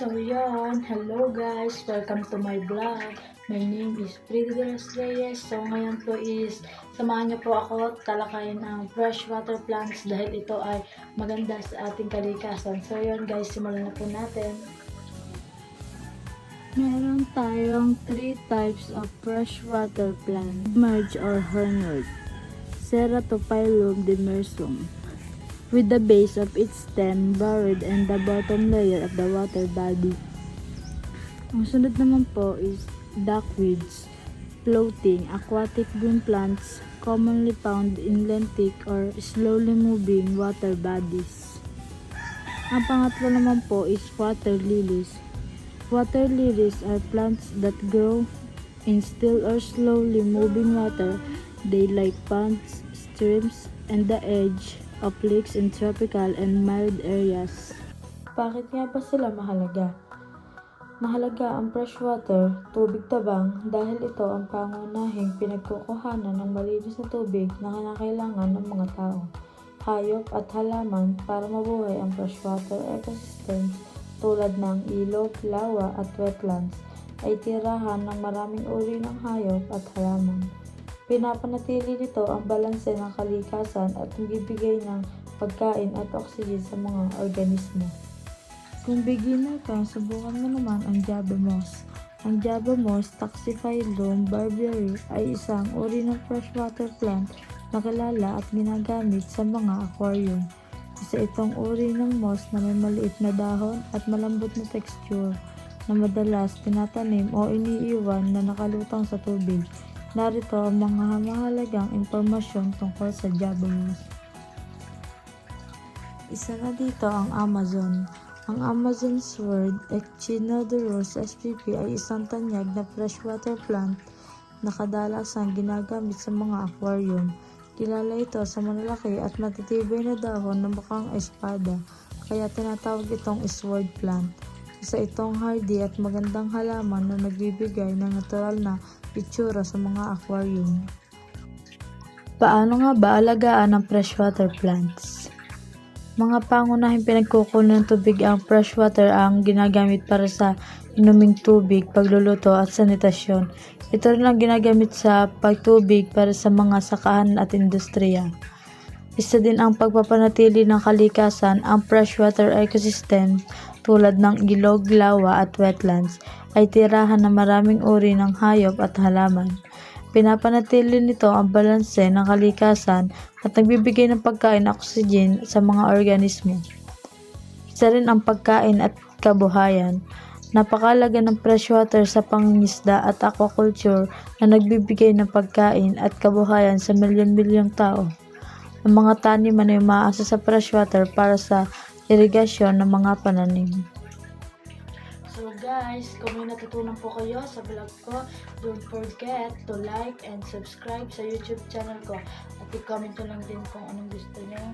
So yun, hello guys, welcome to my vlog. My name is Pretty Delos Reyes. So ngayon po is, samahan niyo po ako talakayin ang freshwater plants dahil ito ay maganda sa ating kalikasan. So yun guys, simulan na po natin. Meron tayong 3 types of freshwater plant. Merge or hornwort. Ceratophyllum demersum, with the base of its stem buried in the bottom layer of the water body. Ang sunod naman po is duckweeds, floating aquatic green plants commonly found in lentic or slowly moving water bodies. Ang pangatlo naman po is water lilies. Water lilies are plants that grow in still or slowly moving water. They like ponds, streams, and the edge of lakes in tropical and mild areas. Bakit nga ba sila mahalaga? Mahalaga ang freshwater, tubig tabang, dahil ito ang pangunahing pinagkukuhanan ng malinis na tubig na kinakailangan ng mga tao, hayop at halaman para mabuhay. Ang freshwater ecosystems tulad ng ilog, lawa at wetlands ay tirahan ng maraming uri ng hayop at halaman. Pinapanatili nito ang balanse ng kalikasan at nagbibigay ng pagkain at oxygen sa mga organismo. Kung beginner ka, subukan mo naman ang Java moss. Ang Java moss, Taxiphyllum barbieri, ay isang uri ng freshwater plant na kilala at ginagamit sa mga aquarium. Isa itong uri ng moss na may maliit na dahon at malambot na texture na madalas tinatanim o iniiwan na nakalutang sa tubig. Narito ang mga mahalagang impormasyon tungkol sa Java moss. Isa na dito ang Amazon. Ang Amazon sword, Echinodorus spp, ay isang tanyag na freshwater plant na kadalasan ginagamit sa mga aquarium. Kilala ito sa malalaki at matitibay na dahon na mukhang espada, kaya tinatawag itong sword plant. Isa itong hardy at magandang halaman na nagbibigay ng natural na itsura sa mga aquarium. Paano nga ba alagaan ang freshwater plants? Mga pangunahing pinagkukunan ng tubig ang freshwater ang ginagamit para sa inuming tubig, pagluluto at sanitasyon. Ito rin ang ginagamit sa pagtubig para sa mga sakahan at industriya. Isa din ang pagpapanatili ng kalikasan. Ang freshwater ecosystem tulad ng ilog, lawa at wetlands ay tirahan ng maraming uri ng hayop at halaman. Pinapanatili nito ang balanse ng kalikasan at nagbibigay ng pagkain at oxygen sa mga organismo. Isa rin ang pagkain at kabuhayan. Napakalaga ng freshwater sa pangingisda at aquaculture na nagbibigay ng pagkain at kabuhayan sa milyon-milyong tao. Ang mga taniman ay umaasa sa freshwater para sa irigasyon ng mga pananim. So guys, kung may natutunan po kayo sa vlog ko, don't forget to like and subscribe sa YouTube channel ko at i-comment nyo lang din kung anong gusto nyo.